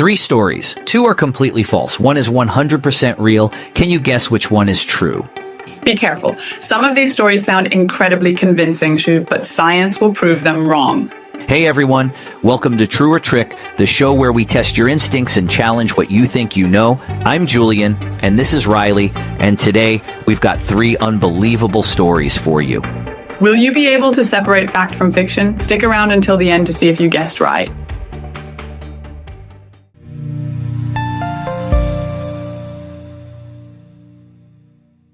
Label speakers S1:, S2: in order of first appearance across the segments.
S1: Three stories. Two are completely false. One is 100% real. Can you guess which one is true?
S2: Be careful. Some of these stories sound incredibly convincing, Shu, but science will prove them wrong.
S1: Hey everyone, welcome to True or Trick, the show where we test your instincts and challenge what you think you know. I'm Julian, and this is Riley, and today we've got three unbelievable stories for you.
S2: Will you be able to separate fact from fiction? Stick around until the end to see if you guessed right.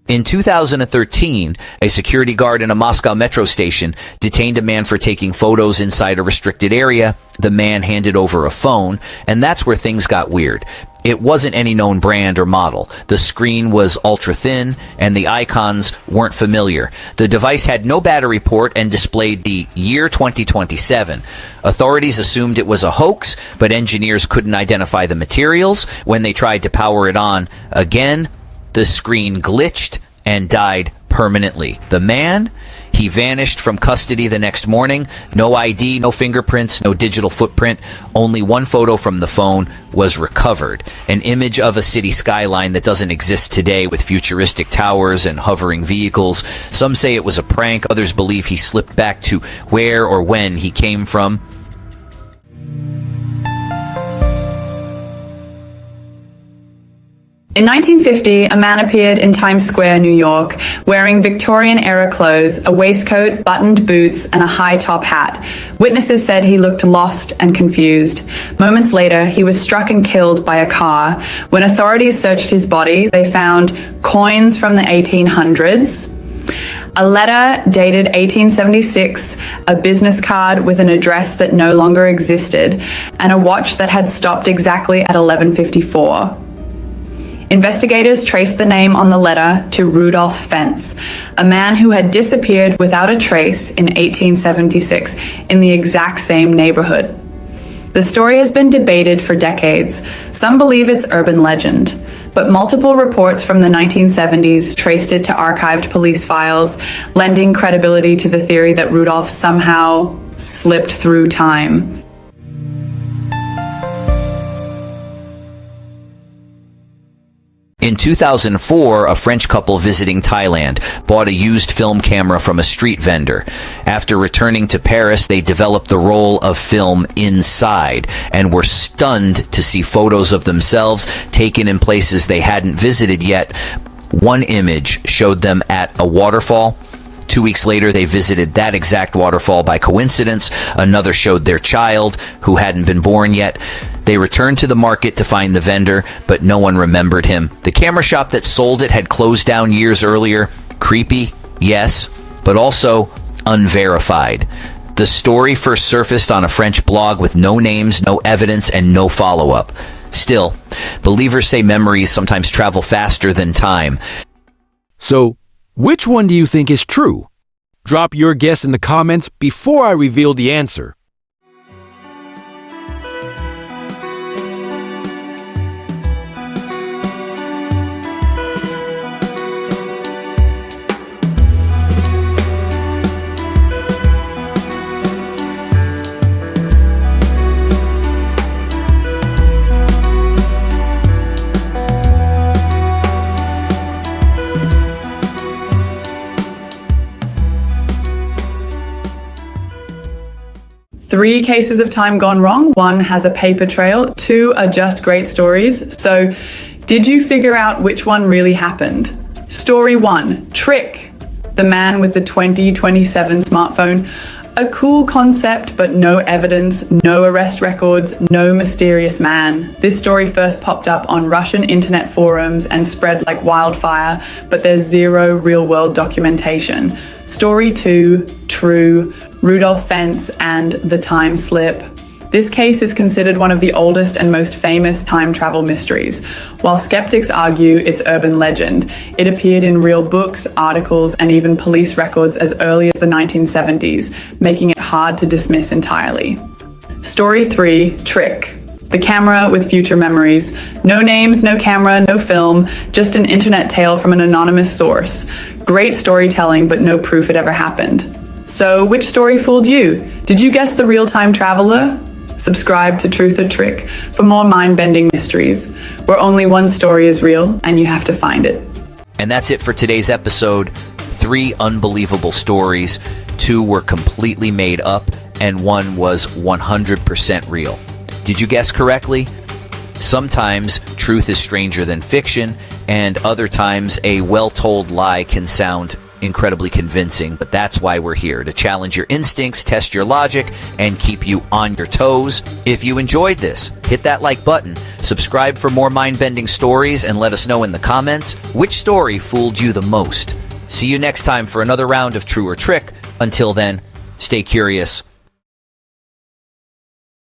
S1: In 2013, a security guard in a Moscow metro station detained a man for taking photos inside a restricted area. The man handed over a phone, and that's where things got weird. It wasn't any known brand or model. The screen was ultra-thin, and the icons weren't familiar. The device had no battery port and displayed the year 2027. Authorities assumed it was a hoax, but engineers couldn't identify the materials. When they tried to power it on again, the screen glitched and died permanently. The man, he vanished from custody the next morning. No ID, no fingerprints, no digital footprint. Only one photo from the phone was recovered. An image of a city skyline that doesn't exist today with futuristic towers and hovering vehicles. Some say it was a prank. Others believe he slipped back to where or when he came from.
S2: In 1950, a man appeared in Times Square, New York, wearing Victorian-era clothes, a waistcoat, buttoned boots, and a high-top hat. Witnesses said he looked lost and confused. Moments later, he was struck and killed by a car. When authorities searched his body, they found coins from the 1800s, a letter dated 1876, a business card with an address that no longer existed, and a watch that had stopped exactly at 11:54. Investigators traced the name on the letter to Rudolf Fentz, a man who had disappeared without a trace in 1876 in the exact same neighborhood. The story has been debated for decades. Some believe it's urban legend, but multiple reports from the 1970s traced it to archived police files, lending credibility to the theory that Rudolf somehow slipped through time.
S1: In 2004, a French couple visiting Thailand bought a used film camera from a street vendor. After returning to Paris, they developed the roll of film inside and were stunned to see photos of themselves taken in places they hadn't visited yet. One image showed them at a waterfall. 2 weeks later, they visited that exact waterfall by coincidence. Another showed their child, who hadn't been born yet. They returned to the market to find the vendor, but no one remembered him. The camera shop that sold it had closed down years earlier. Creepy, yes, but also unverified. The story first surfaced on a French blog with no names, no evidence, and no follow-up. Still, believers say memories sometimes travel faster than time.
S3: So, which one do you think is true? Drop your guess in the comments before I reveal the answer.
S2: Three cases of time gone wrong. One has a paper trail. Two are just great stories. So, did you figure out which one really happened? Story one, Trick, the man with the 2027 smartphone. A cool concept, but no evidence, no arrest records, no mysterious man. This story first popped up on Russian internet forums and spread like wildfire, but there's zero real-world documentation. Story two, True, Rudolf Fentz and the time slip. This case is considered one of the oldest and most famous time travel mysteries. While skeptics argue it's urban legend, it appeared in real books, articles, and even police records as early as the 1970s, making it hard to dismiss entirely. Story 3, Trick. The camera with future memories. No names, no camera, no film, just an internet tale from an anonymous source. Great storytelling, but no proof it ever happened. So, which story fooled you? Did you guess the real time traveler? Subscribe to Truth or Trick for more mind-bending mysteries, where only one story is real and you have to find it.
S1: And that's it for today's episode. 3 unbelievable stories. 2 were completely made up, and 1 was 100% real. Did you guess correctly? Sometimes truth is stranger than fiction, and other times a well-told lie can sound incredibly convincing, but that's why we're here, to challenge your instincts, test your logic, and keep you on your toes. If you enjoyed this, hit that like button, subscribe for more mind-bending stories, and let us know in the comments which story fooled you the most. See you next time for another round of True or Trick. Until then, stay curious,